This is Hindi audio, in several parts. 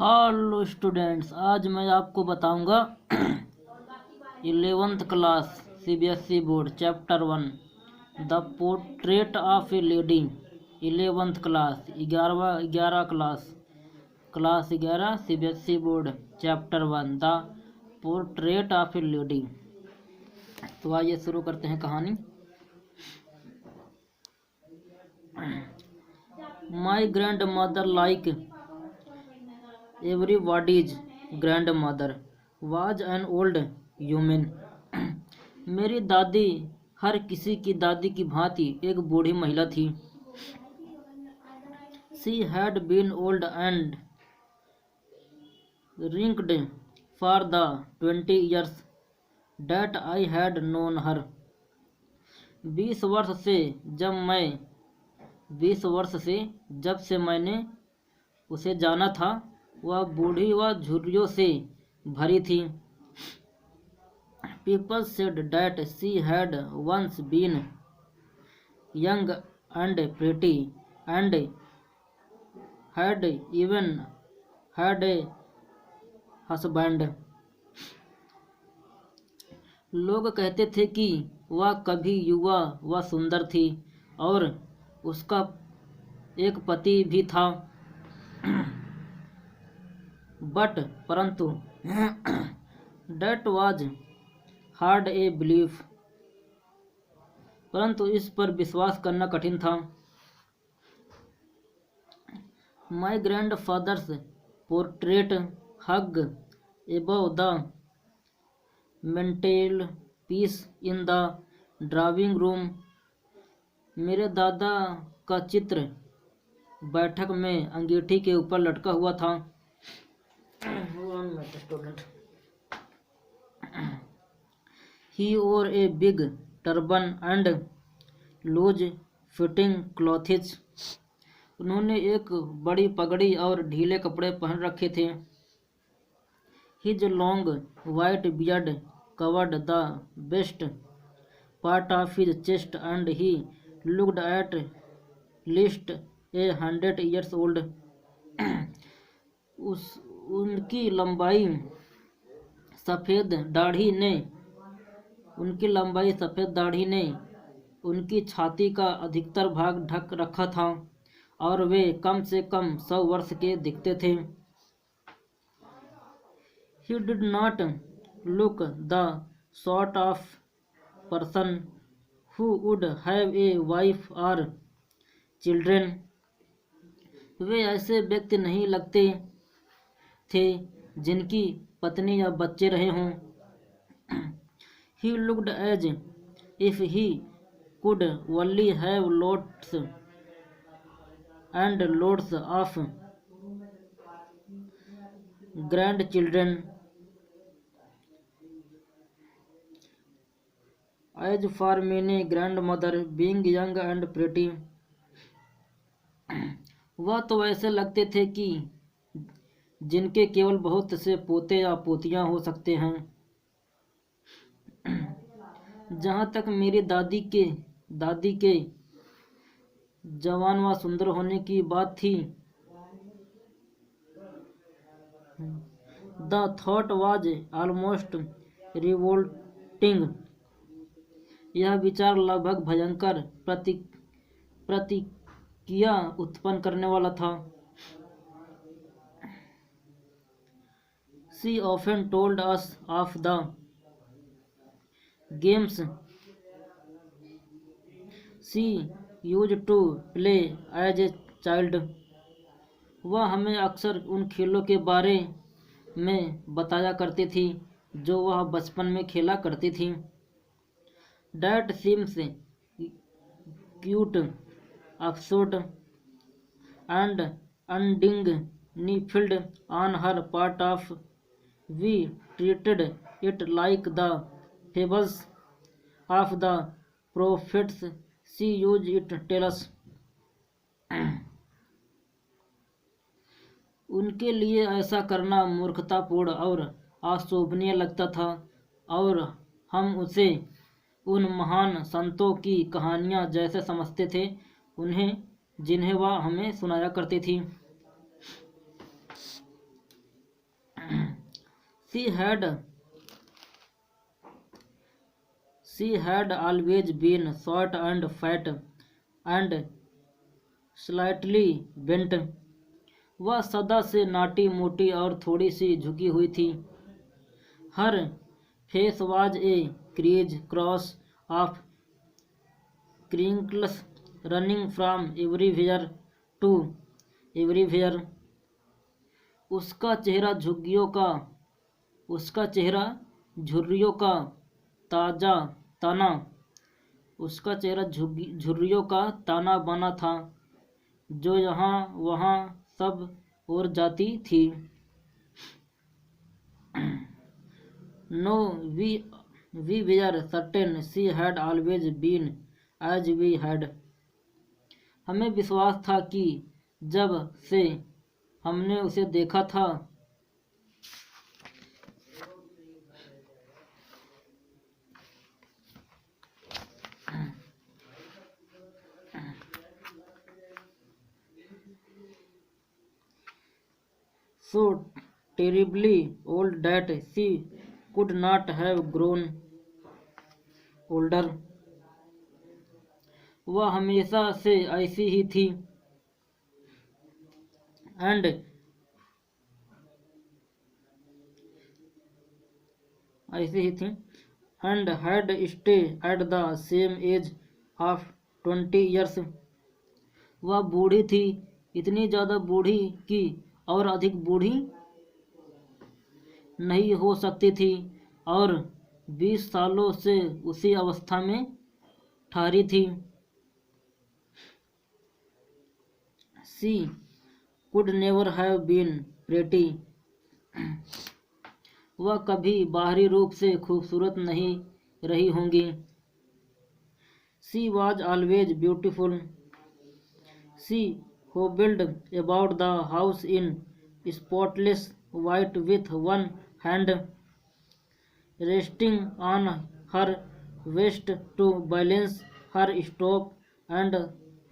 हेलो स्टूडेंट्स, आज मैं आपको बताऊंगा 11th class CBSE board chapter 1 the portrait of A lady. 11th class 11 class 11 CBSE board chapter 1 the portrait of A lady. तो आइए शुरू करते हैं कहानी। My grand mother like everybody's grandmother was an old woman। मेरी दादी हर किसी की दादी की भांति एक बूढ़ी महिला थी। She had been old and wrinkled for the 20 years that I had known her। 20 वर्ष से जब से मैंने उसे जाना था, वह बूढ़ी व झुर्रियों से भरी थी। People said that she had once been young and pretty and had even had a husband। लोग कहते थे कि वह कभी युवा व सुंदर थी और उसका एक पति भी था। परंतु that was hard a belief। परंतु इस पर विश्वास करना कठिन था। My grandfather's portrait hung above the mantelpiece in the drawing room। मेरे दादा का चित्र बैठक में अंगीठी के ऊपर लटका हुआ था। He wore a big turban and loose fitting clothes। उन्होंने एक बड़ी पगड़ी और ढीले कपड़े पहन रखे थे। His long white beard covered the best part of his chest and he looked at least 100 years old। उनकी लंबाई सफ़ेद दाढ़ी ने उनकी छाती का अधिकतर भाग ढक रखा था और वे कम से कम 100 वर्ष के दिखते थे। He did not look the sort of person who would have a wife or children। वे ऐसे व्यक्ति नहीं लगते थे जिनकी पत्नी या बच्चे रहे हों। He looked as if he could only have lots and lots of grandchildren। As for many grandmother being young and pretty। वह तो ऐसे लगते थे कि जिनके केवल बहुत से पोते या पोतियां हो सकते हैं। जहाँ तक मेरी दादी के जवान व सुंदर होने की बात थी, The thought was almost revolting। यह विचार लगभग भयंकर प्रतिक्रिया उत्पन्न करने वाला था। She often told us of the games she used to play as a child। वह हमें अक्सर उन खेलों के बारे में बताया करती थी जो वह बचपन में खेला करती थी। That seems cute, absurd and undignified on her part of we treated it like the fables of the prophets she used it tell us। उनके लिए ऐसा करना मूर्खतापूर्ण और अशोभनीय लगता था और हम उसे उन महान संतों की कहानियाँ जैसे समझते थे जिन्हें वह हमें सुनाया करती थी। She had always been short and fat and slightly bent. वह सदा से नाटी मोटी और थोड़ी सी झुकी हुई थी. Her face was a criss-cross of crinkles running from everywhere to everywhere. उसका चेहरा झुर्रियों का ताना बाना था जो यहाँ वहाँ सब ओर जाती थी. No, we were certain she had always been as we had. हमें विश्वास था कि जब से हमने उसे देखा था so terribly old that she could not have grown older. वह हमेशा से ऐसी ही थी and had stayed at the same age of 20 years. वह बूढ़ी थी, इतनी ज़्यादा बूढ़ी कि और अधिक बूढ़ी नहीं हो सकती थी और 20 सालों से उसी अवस्था में ठहरी थी. She could never have been pretty. वह कभी बाहरी रूप से खूबसूरत नहीं रही होंगी. She was always beautiful. She hobbled about the house in spotless white with one hand resting on her waist to balance her stop and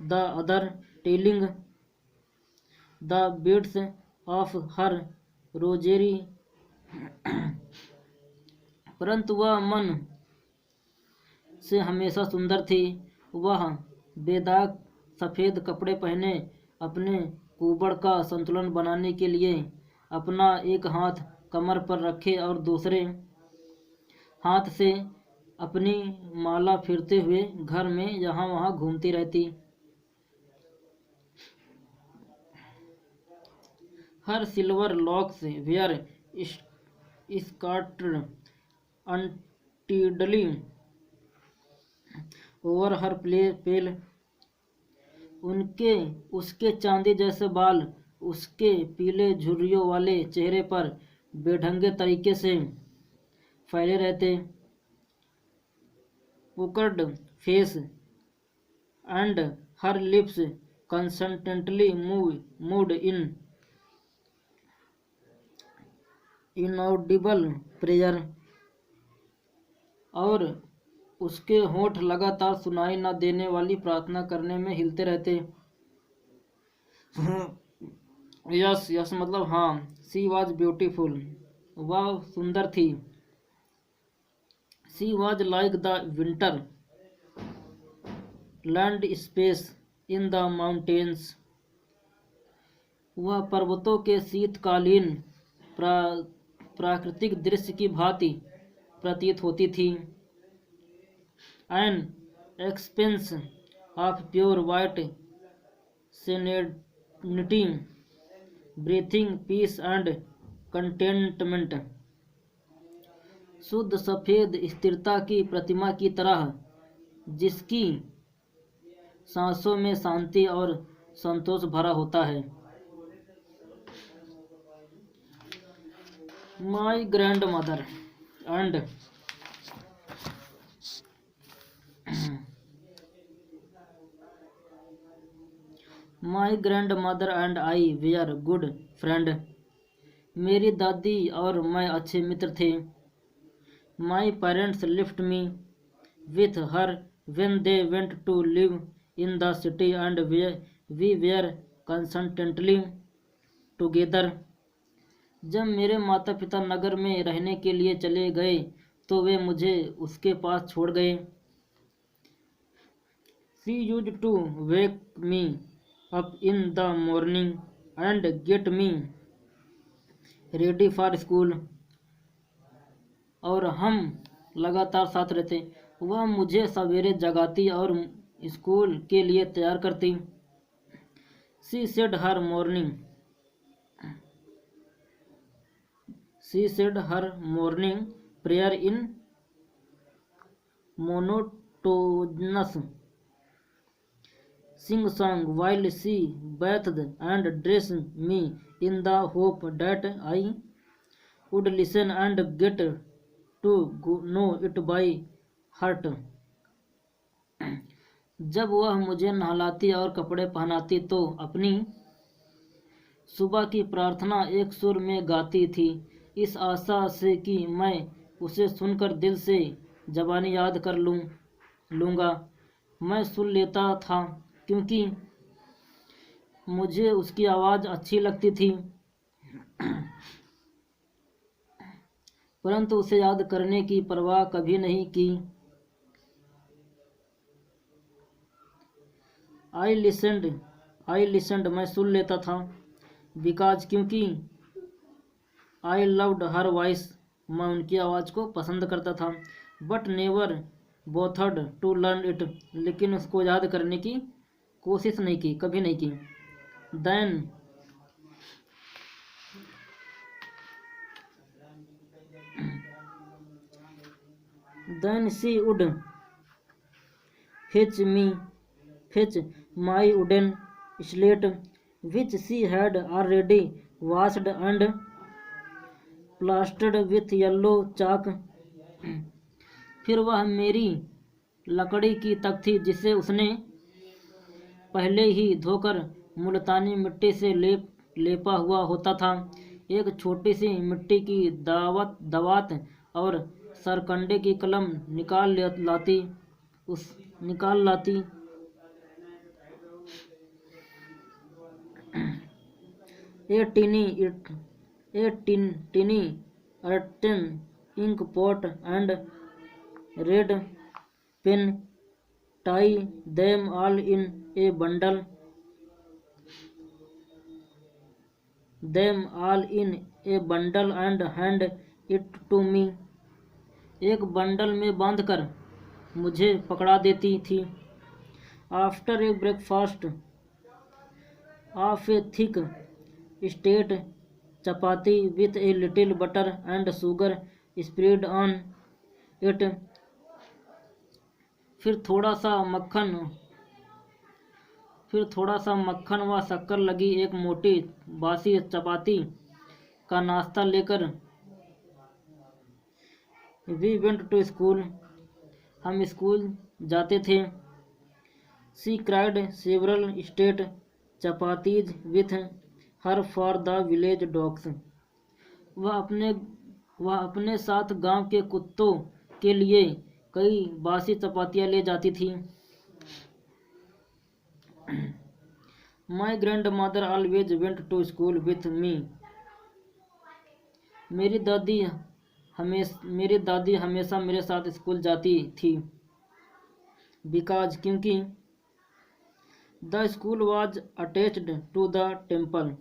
the other tailing the beads of her rosary. परंतु वह मन से हमेशा सुंदर थी. वह बेदाग सफ़ेद कपड़े पहने अपने कुबड़ का संतुलन बनाने के लिए अपना एक हाथ कमर पर रखे और दूसरे हाथ से अपनी माला फिरते हुए घर में यहाँ वहाँ घूमती रहती. Her silver locks were scattered untidily over her pale. उसके चांदी जैसे बाल उसके पीले झुर्रियों वाले चेहरे पर बेढंगे तरीके से फैले रहते. puckered face and her lips constantly moved in inaudible prayer. और उसके होंठ लगातार सुनाई न देने वाली प्रार्थना करने में हिलते रहते. यस मतलब हाँ. She was beautiful. वह सुंदर थी. She was like the winter land space in the mountains. वह पर्वतों के शीतकालीन प्राकृतिक दृश्य की भांति प्रतीत होती थी. An expanse of pure white serenity, breathing peace and contentment. शुद्ध सफ़ेद स्थिरता की प्रतिमा की तरह जिसकी सांसों में शांति और संतोष भरा होता है. My grandmother and I were good friend. मेरी दादी और मैं अच्छे मित्र थे. My parents left me with her when they went to live in the city and we were constantly together. जब मेरे माता पिता नगर में रहने के लिए चले गए तो वे मुझे उसके पास छोड़ गए। She used to wake me up in the morning and get me ready for school। और हम लगातार साथ रहते। वह मुझे सवेरे जगाती और स्कूल के लिए तैयार करती। She said her morning prayer in monotonous sing song while she bathed and dressed me in the hope that I would listen and get to know it by heart। जब वह मुझे नहलाती और कपड़े पहनाती तो अपनी सुबह की प्रार्थना एक सुर में गाती थी, इस आशा से कि मैं उसे सुनकर दिल से ज़बानी याद कर लूँगा। मैं सुन लेता था क्योंकि मुझे उसकी आवाज़ अच्छी लगती थी, परंतु उसे याद करने की परवाह कभी नहीं की। आई लिसनड मैं सुन लेता था। बिकॉज क्योंकि आई लव्ड हर वॉइस मैं उनकी आवाज़ को पसंद करता था। But never bothered to learn it लेकिन उसको याद करने की कोशिश नहीं की, कभी नहीं की। Then she would fetch my wooden slate which she had already washed and plastered with yellow chalk। फिर वह मेरी लकड़ी की तख्ती जिसे उसने पहले ही धोकर मुल्तानी मिट्टी से लेपा हुआ होता था, एक छोटी सी मिट्टी की दवात और सरकंडे की कलम निकाल लाती। A tiny earthen ink pot and red pen, tie them all in a bundle and hand it to me। एक बंडल में बांधकर मुझे पकड़ा देती थी। After a breakfast of A thick state chapati with a little butter and sugar spread on it. फिर थोड़ा सा मक्खन व शक्कर लगी एक मोटी बासी चपाती का नाश्ता लेकर वी वेंट टू स्कूल हम स्कूल जाते थे। She cried several state chapatis with her for the village dogs. वह अपने साथ गांव के कुत्तों के लिए कई बासी चपातियाँ ले जाती थी। My grandmother always went to school with me. मेरी दादी हमेशा मेरे साथ स्कूल जाती थी। बिकॉज क्योंकि the school was attached to the temple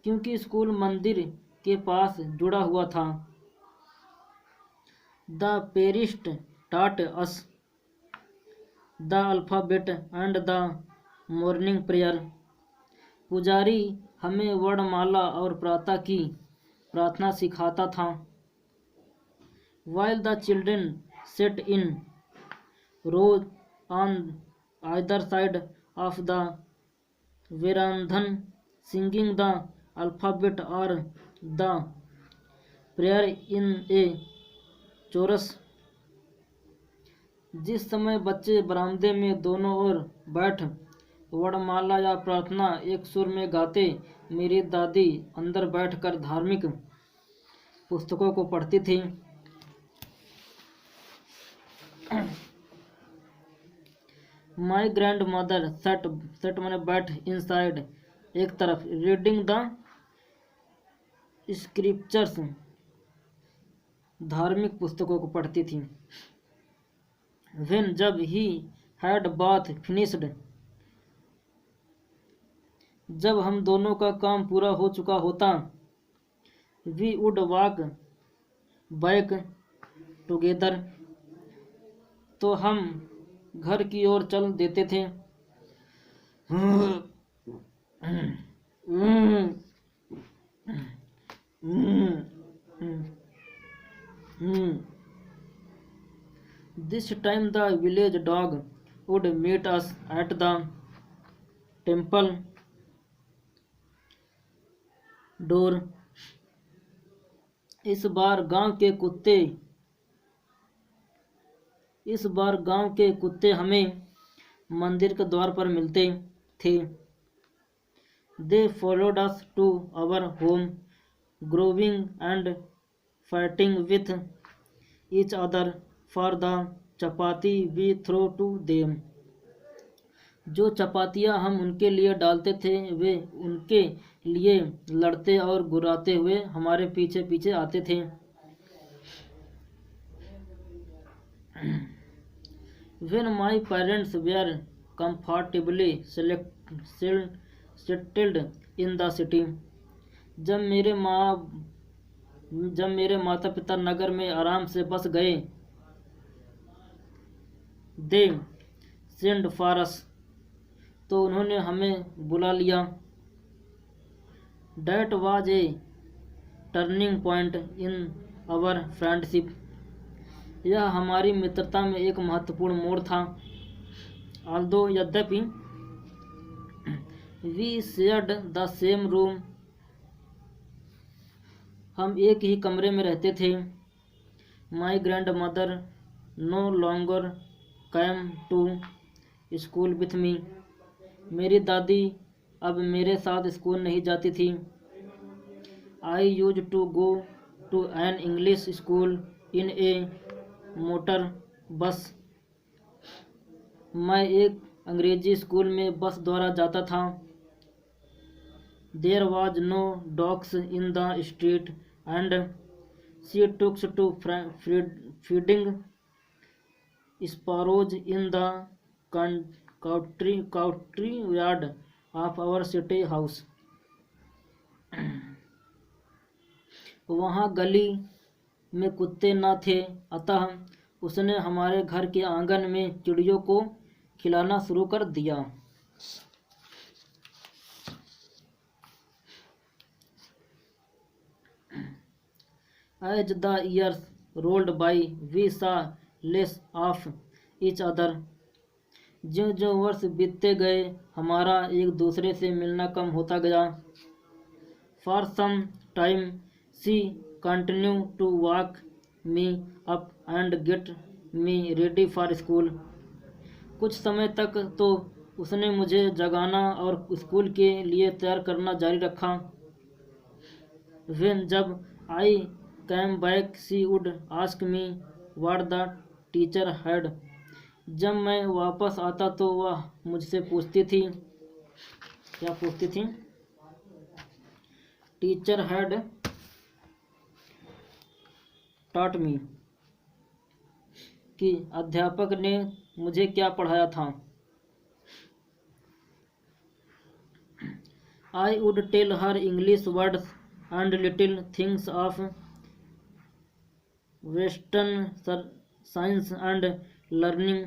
क्योंकि स्कूल मंदिर के पास जुड़ा हुआ था। The priest taught us the alphabet and the morning prayer। पुजारी हमें वर्णमाला और प्रातः की प्रार्थना सिखाता था। While the children sat in rows on either side of the veranda singing the alphabet or the prayer in a chorus। जिस समय बच्चे बरामदे में दोनों ओर बैठ वर्णमाला या प्रार्थना एक सुर में गाते, मेरी दादी अंदर बैठकर धार्मिक पुस्तकों को पढ़ती थी। माई ग्रैंड मदर सेट मैंने बैठ इनसाइड एक तरफ रीडिंग द स्क्रिप्चर्स धार्मिक पुस्तकों को पढ़ती थी। व्हेन जब ही हैड बाथ फिनिश्ड जब हम दोनों का काम पूरा हो चुका होता, we would walk back together तो हम घर की ओर चल देते थे। This time the village dog would meet us at the temple door. इस बार गांव के कुत्ते हमें मंदिर के द्वार पर मिलते थे। They followed us to our home, growling and fighting with each other for the chapati we throw to them. जो चपातियाँ हम उनके लिए डालते थे वे उनके लिए लड़ते और गुर्राते हुए हमारे पीछे पीछे आते थे। When my parents were comfortably settled in the city, जब मेरे माता पिता नगर में आराम से बस गए, they sent for us तो उन्होंने हमें बुला लिया। That was a turning point in our friendship. यह हमारी मित्रता में एक महत्वपूर्ण मोड़ था। Although यद्यपि we shared the same room हम एक ही कमरे में रहते थे। My grandmother no longer came to school with me. मेरी दादी अब मेरे साथ स्कूल नहीं जाती थी। I used to go to an English school in a motor bus. मैं एक अंग्रेजी स्कूल में बस द्वारा जाता था। There was no dogs in the street and she took to feeding sparrows in the courtyard of our city house. वहाँ गली में कुत्ते न थे, अतः उसने हमारे घर के आंगन में चिड़ियों को खिलाना शुरू कर दिया। As the years rolled by, we saw less of each other. ज्यों-ज्यों वर्ष बीतते गए, हमारा एक दूसरे से मिलना कम होता गया। For some time, she continued to wake me up and get me ready for school. कुछ समय तक तो उसने मुझे जगाना और स्कूल के लिए तैयार करना जारी रखा। When जब I came back, she would ask me what the teacher had. जब मैं वापस आता तो वह मुझसे पूछती थी, क्या पूछती थी? Teacher had taught me कि अध्यापक ने मुझे क्या पढ़ाया था। I would tell her English words and little things of Western science and learning.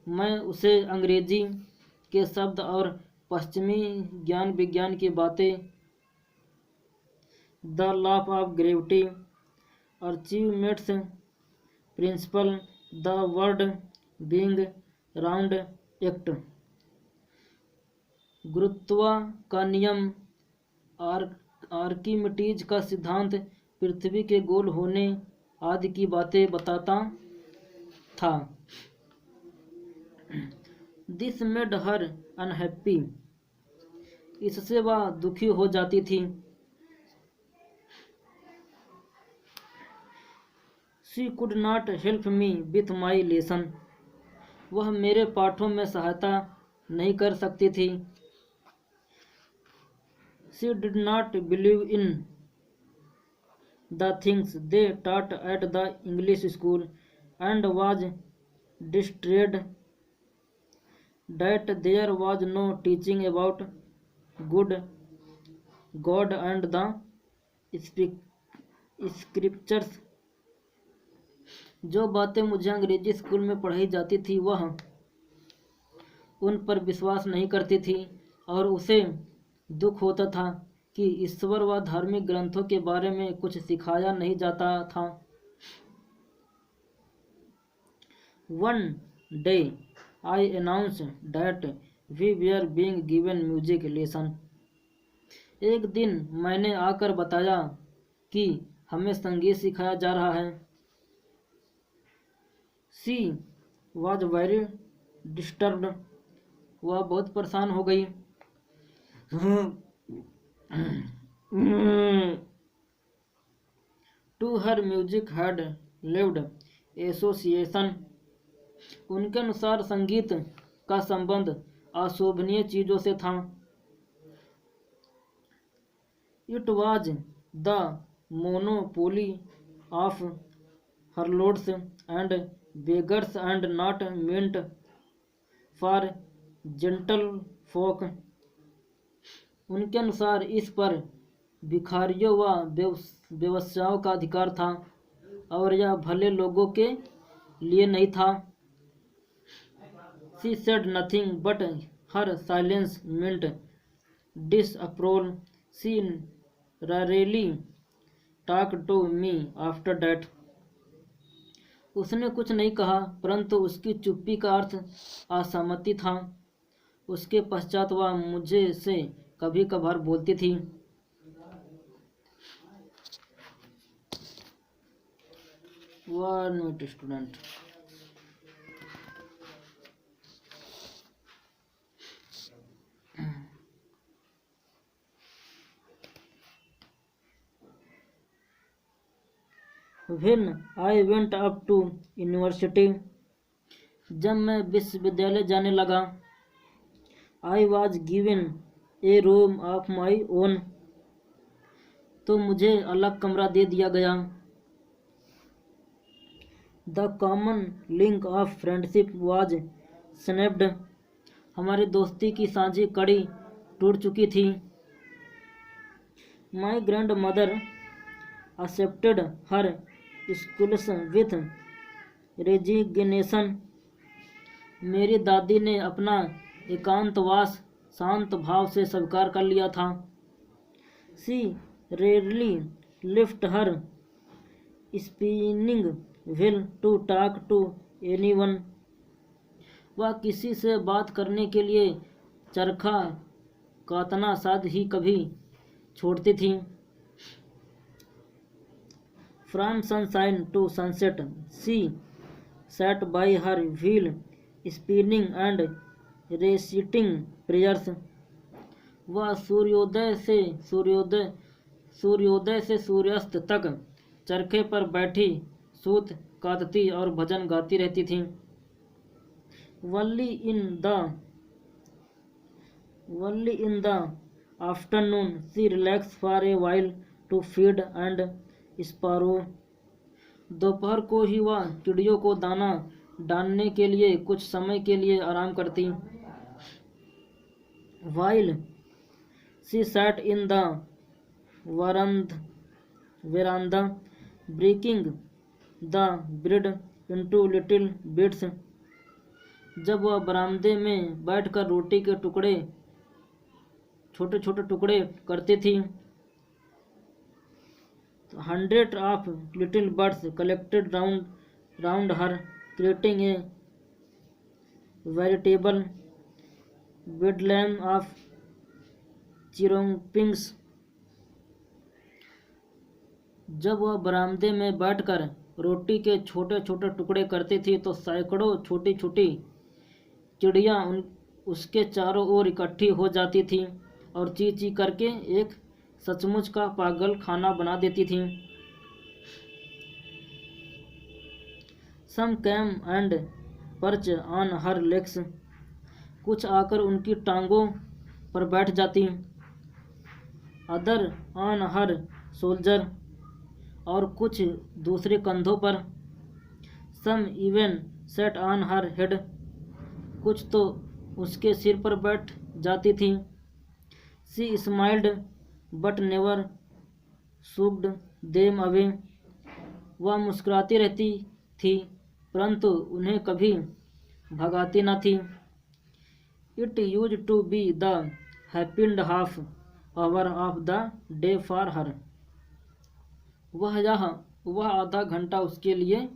मैं उसे अंग्रेजी के शब्द और पश्चिमी ज्ञान विज्ञान की बातें, the law of gravity, achievements principle, the world being round act, गुरुत्व का नियम, आर्किमिडीज का सिद्धांत, पृथ्वी के गोल होने आदि की बातें बताता था। दिस मेड हर अनहैप्पी, इससे वह दुखी हो जाती थी। She could not help me with my lesson, वह मेरे पाठों में सहायता नहीं कर सकती थी। She did not believe in the things they taught at the English school and was distraught that there was no teaching about good God and the scriptures। जो बातें मुझे अंग्रेजी स्कूल में पढ़ाई जाती थी वह उन पर विश्वास नहीं करती थी और उसे दुख होता था कि ईश्वर व धार्मिक ग्रंथों के बारे में कुछ सिखाया नहीं जाता था। One day I announced that we were being given music lesson। एक दिन मैंने आकर बताया कि हमें संगीत सिखाया जा रहा है। She was very disturbed। वह बहुत परेशान हो गई। To her music had lived association। उनके अनुसार संगीत का संबंध अशोभनीय चीजों से था। It was the monopoly of harlots and beggars and not meant for gentle folk। उनके अनुसार इस पर भिखारियों व व्यवसायों का अधिकार था और यह भले लोगों के लिए नहीं था। She said nothing but her silence meant disapproval। She rarely talked to me after that। उसने कुछ नहीं कहा परंतु उसकी चुप्पी का अर्थ असहमति था। उसके पश्चात वह मुझे से कभी कभार बोलती थी। One minute student। When I went up to university। जब मैं विश्वविद्यालय जाने लगा I was given a room of my own। तो मुझे अलग कमरा दे दिया गया। The common link of friendship was snapped। हमारी दोस्ती की साझी कड़ी टूट चुकी थी। My grandmother accepted her schools with resignation। मेरी दादी ने अपना एकांतवास शांत भाव से स्वीकार कर लिया था। She rarely left her spinning wheel to talk to anyone। वह किसी से बात करने के लिए चरखा काटना शायद ही कभी छोड़ती थी। From sunshine to sunset she sat by her wheel spinning and reciting prayers। वह सूर्योदय से सूर्यास्त तक चरखे पर बैठी सूत काटती और भजन गाती रहती थी। Only in the afternoon she relaxed for a while to feed and sparrow। दोपहर को ही वह चिड़ियों को दाना डालने के लिए कुछ समय के लिए आराम करती। While she sat in the veranda breaking the bread into little bits। जब वह बरामदे में बैठकर रोटी के टुकड़े छोटे छोटे टुकड़े करती थी। Hundreds of little birds collected round her creating a veritable bedlam of chirpings। जब वह बरामदे में बैठकर रोटी के छोटे छोटे टुकड़े करती थी तो सैकड़ों छोटी छोटी चिड़ियाँ उसके चारों ओर इकट्ठी हो जाती थीं और ची ची करके एक सचमुच का पागल खाना बना देती थीं। Some came and perched on her legs। कुछ आकर उनकी टांगों पर बैठ जाती। अदर ऑन हर शोल्डर, और कुछ दूसरे कंधों पर। Some even sat on her head, कुछ तो उसके सिर पर बैठ जाती थी। She smiled but never shooed them away, वह मुस्कुराती रहती थी परंतु उन्हें कभी भगाती न थी। It use to be the happiest half hour of the day for her, वह आधा घंटा उसके लिए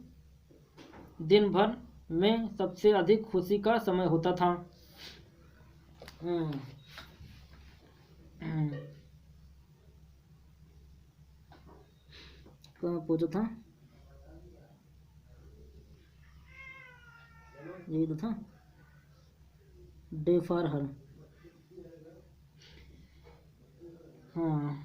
दिन भर में सबसे अधिक खुशी का समय होता था। कहाँ पहुंचा था, यही तो था, डे फॉर हर। हाँ,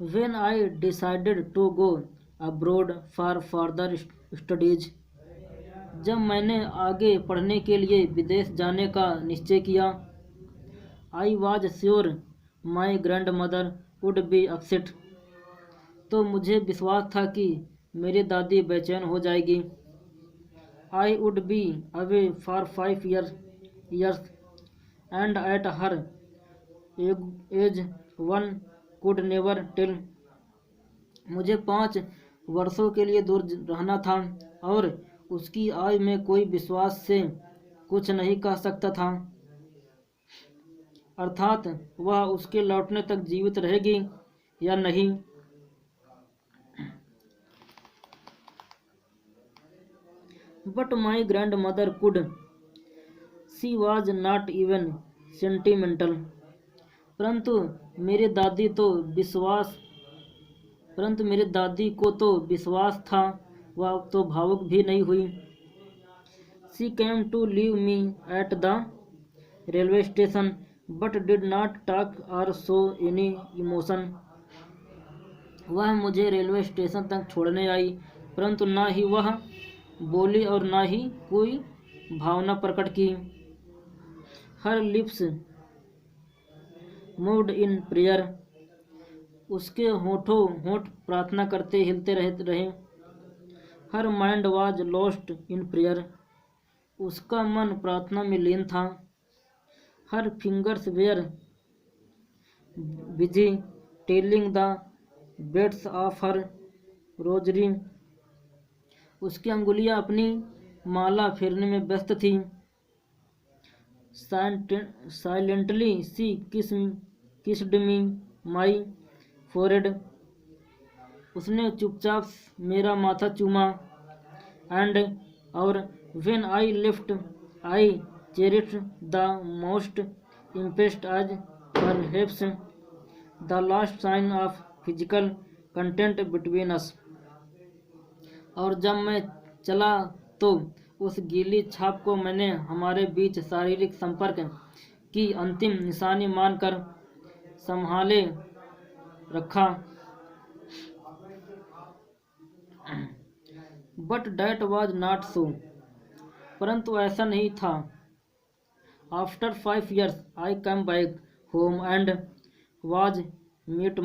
When I decided to go abroad for further studies, जब मैंने आगे पढ़ने के लिए विदेश जाने का निश्चय किया, I was sure my grandmother would be upset, तो मुझे विश्वास था कि मेरी दादी बेचैन हो जाएगी। I would be away for 5 years and at her age one could never tell, मुझे 5 वर्षों के लिए दूर रहना था और उसकी आयु में कोई विश्वास से कुछ नहीं कह सकता था, अर्थात वह उसके लौटने तक जीवित रहेगी या नहीं। But my grand mother could, she was not even sentimental, परंतु मेरी दादी को तो विश्वास था, वह तो भावुक भी नहीं हुई। She came to leave me at the railway station but did not talk or show any emotion, वह मुझे रेलवे स्टेशन तक छोड़ने आई परंतु न ही वह बोली और न ही कोई भावना प्रकट की। Her lips moved in prayer, उसके होठ प्रार्थना करते हिलते रहे। Her mind was lost in prayer, उसका मन प्रार्थना में लीन था। Her fingers were busy telling the beads of her rosary, उसकी अंगुलियां अपनी माला फेरने में व्यस्त थी। Silently she kissed me my forehead, उसने चुपचाप मेरा माथा चूमा। एंड और when I left I cherished the most impressed as perhaps the last sign of physical content between us, और जब मैं चला तो उस गीली छाप को मैंने हमारे बीच शारीरिक संपर्क की अंतिम निशानी मानकर संभाले रखा। But that was not so, परंतु ऐसा नहीं था। After 5 years I come back home and was met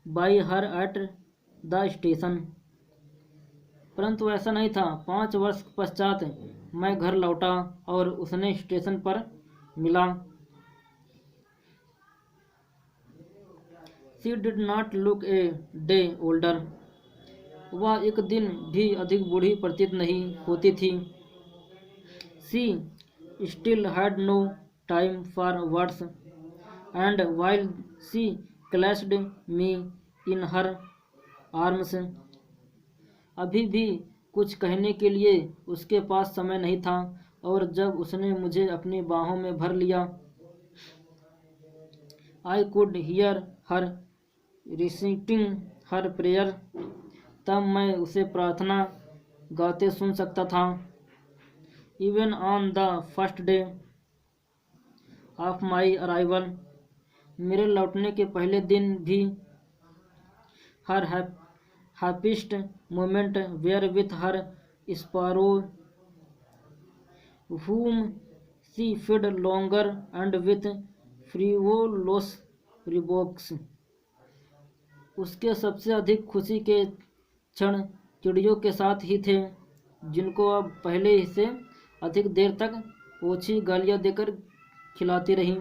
by her at the station, परंतु ऐसा नहीं था। 5 वर्ष पश्चात मैं घर लौटा और उसने स्टेशन पर मिला। She did not look a day older, वह एक दिन भी अधिक बूढ़ी प्रतीत नहीं होती थी। She still had no time for words and while she clasped me in her arms, अभी भी कुछ कहने के लिए उसके पास समय नहीं था और जब उसने मुझे अपनी बाहों में भर लिया, I could hear her reciting her prayer, तब मैं उसे प्रार्थना गाते सुन सकता था। Even on the first day of my arrival, मेरे लौटने के पहले दिन भी her happiest moment were with her sparrow whom she fed longer and with frivolous remarks. उसके सबसे अधिक खुशी के क्षण चिड़ियों के साथ ही थे, जिनको अब पहले से अधिक देर तक ओछी गालियां देकर खिलाती रही।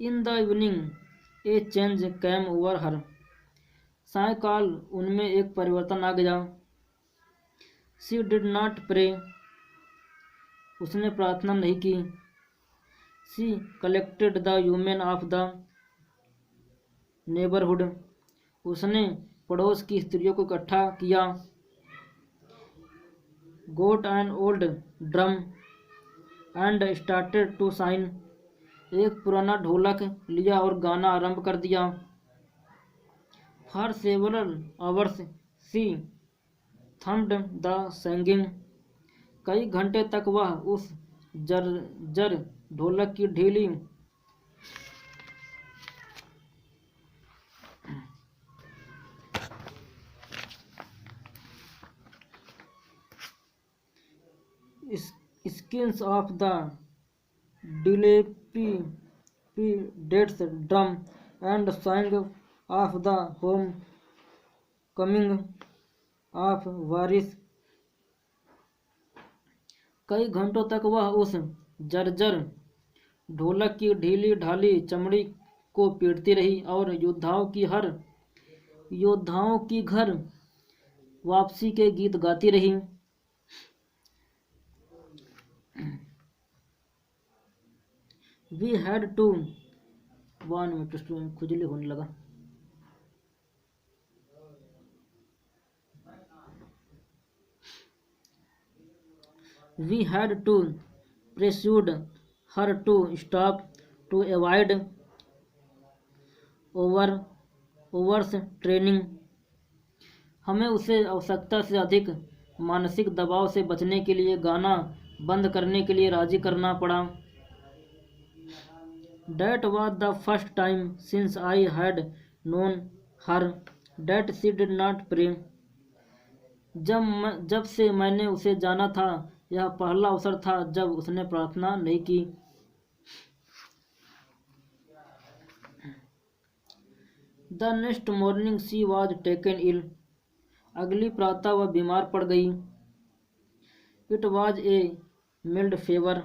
In the evening a change came over her. सायकाल उनमें एक परिवर्तन आ गया। She did not pray. उसने प्रार्थना नहीं की। She collected the human of the neighbourhood. उसने पड़ोस की स्त्रियों को इकट्ठा किया। Got an old drum and started to sing. एक पुराना ढोलक लिया और गाना आरंभ कर दिया। For several hours she thumped the singing. कई घंटे तक वह उस जर ढोलक की ढीली skins of the dilapidated drum and sang of the home coming of वारिस। कई घंटों तक वह उस जर्जर ढोलक की ढीली ढाली चमड़ी को पीटती रही और योद्धाओं की घर वापसी के गीत गाती रही। वी हैड टू 1 मिनट खुजली होने लगा। We had to persuade her to stop to avoid overstraining. हमें उसे आवश्यकता से अधिक मानसिक दबाव से बचने के लिए गाना बंद करने के लिए राजी करना पड़ा। That was the first time since I had known her that she did not pray. जब से मैंने उसे जाना था, यह पहला अवसर था जब उसने प्रार्थना नहीं की। The next morning she was taken ill. अगली प्रातः वह बीमार पड़ गई। It was a mild fever.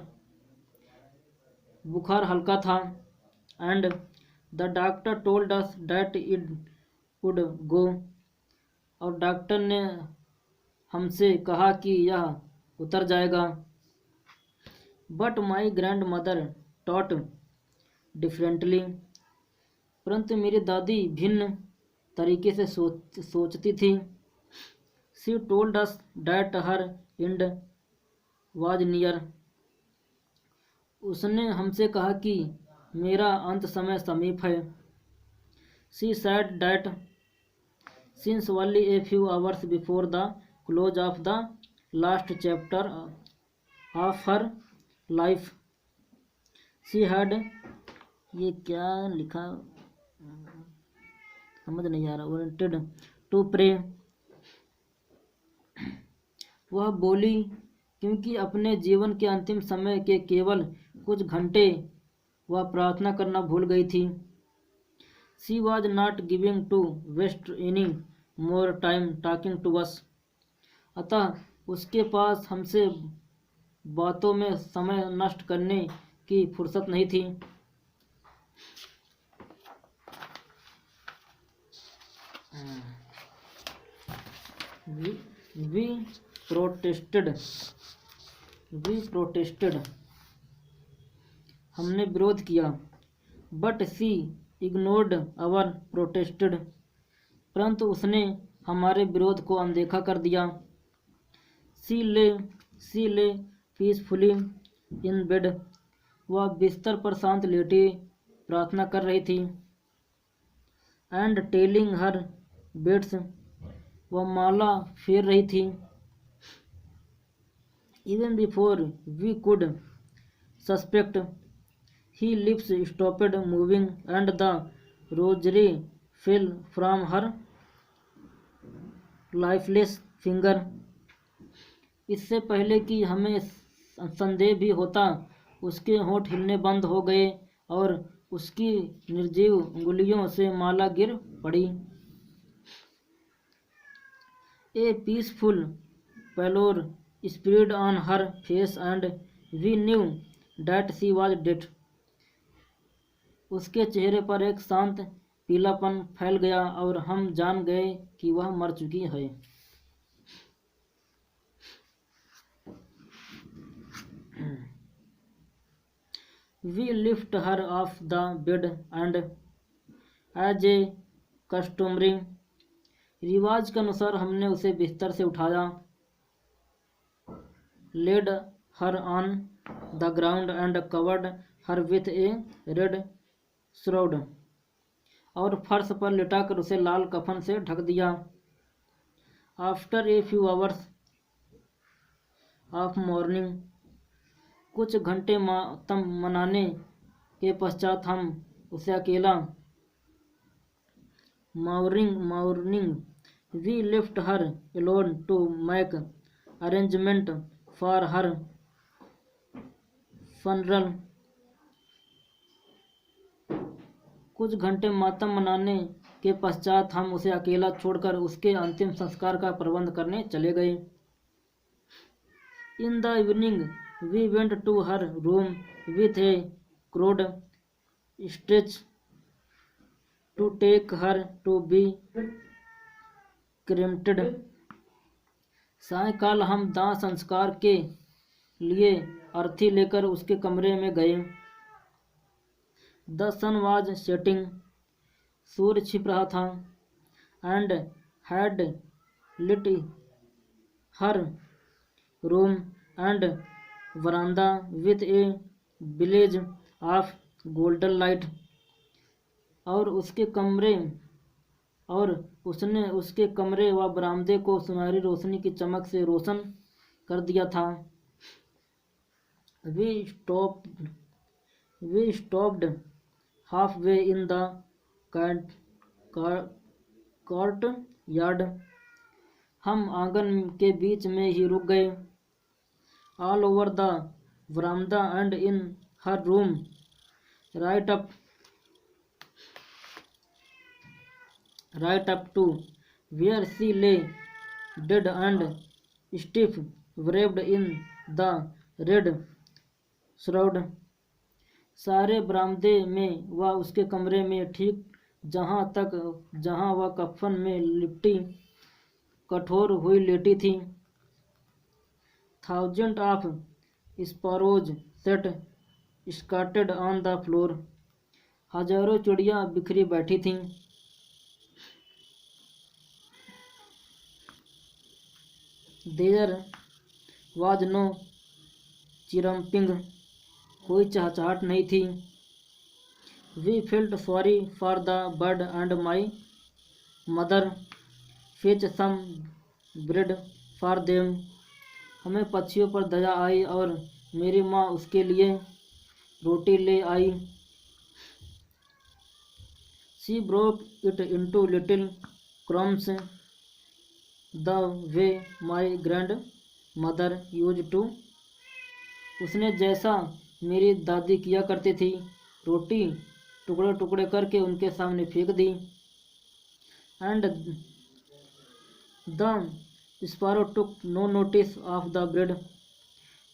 बुखार हल्का था। And the doctor told us that it would go. और डॉक्टर ने हमसे कहा कि यह उतर जाएगा। But my grandmother thought differently. परंतु मेरी दादी भिन्न तरीके से सोचती थी। She told us that her end was near. उसने हमसे कहा कि मेरा अंत समय समीप है। She said that since only a few hours before the close of the last chapter of her life she had. ये क्या लिखा समझ नहीं आ रहा। Wanted to pray. वह बोली क्योंकि अपने जीवन के अंतिम समय के केवल कुछ घंटे वह प्रार्थना करना भूल गई थी। She was not giving to waste any more time talking to us. अतः उसके पास हमसे बातों में समय नष्ट करने की फुर्सत नहीं थी। We protested. हमने विरोध किया। But she ignored our protested. परंतु उसने हमारे विरोध को अनदेखा कर दिया। सी ले पीसफुली इन बेड। वह बिस्तर पर शांत लेटी प्रार्थना कर रही थी। And telling her beads. वह माला फेर रही थी। Even before we could suspect her lips stopped moving and the rosary fell from her lifeless finger. इससे पहले कि हमें संदेह भी होता, उसके होंठ हिलने बंद हो गए और उसकी निर्जीव उंगलियों से माला गिर पड़ी। ए peaceful pallor spread on her face and we knew that she was dead. उसके चेहरे पर एक शांत पीलापन फैल गया और हम जान गए कि वह मर चुकी है। We lift her off the bed and as a customary रिवाज के अनुसार हमने उसे बिस्तर से उठाया। laid her on the ground and covered her with a red shroud और फर्श पर लिटाकर उसे लाल कफन से ढक दिया। After a few hours of mourning कुछ घंटे मातम मनाने के पश्चात हम उसे अकेला mourning we left her alone to make arrangement for her funeral. कुछ घंटे मातम मनाने के पश्चात हम उसे अकेला छोड़कर उसके अंतिम संस्कार का प्रबंध करने चले गए। In the evening we went to her room with a crowd stretch to take her to be cremated. सायंकाल हम दाह संस्कार के लिए अर्थी लेकर उसके कमरे में गए। The sun was setting सूर्य छिप रहा था and had lit her room and veranda with a blaze of golden light और उसने उसके कमरे व बरामदे को सुनहरी रोशनी की चमक से रोशन कर दिया था। We stopped halfway in the courtyard. हम आंगन के बीच में ही रुक गए। All over the veranda and in her room, right up to where she lay dead and stiff wrapped in the red shroud. सारे बरामदे में व उसके कमरे में ठीक जहाँ वह कफन में लिपटी कठोर हुई लेटी थी। Thousands of sparrows sat scattered on the floor. हजारों चिड़ियाँ बिखरी बैठी थीं। There was no chirping. कोई चहचहाट नहीं थी। We felt sorry for the bird and my mother fetched some bread for them. हमें पक्षियों पर दया आई और मेरी माँ उसके लिए रोटी ले आई। She broke it into little crumbs the way my grandmother used to. उसने जैसा मेरी दादी किया करती थी, रोटी टुकड़े टुकड़े करके उनके सामने फेंक दी। And the sparrow took no notice of the bread.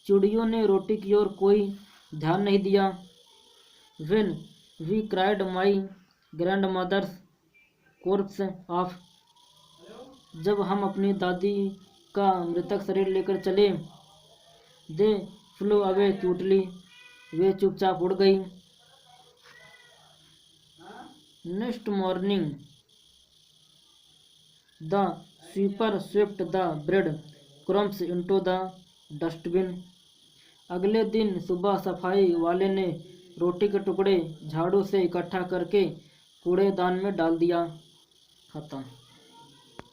चिड़ियों ने रोटी की ओर कोई ध्यान नहीं दिया। When we cried my grandmother's corpse off. जब हम अपनी दादी का मृतक शरीर लेकर चले। They flew away quickly. वे चुपचाप उड़ गई। Next morning, the sweeper swept the bread crumbs into the dustbin. अगले दिन सुबह सफाई वाले ने रोटी के टुकड़े झाड़ू से इकट्ठा करके कूड़ेदान में डाल दिया। खत्म।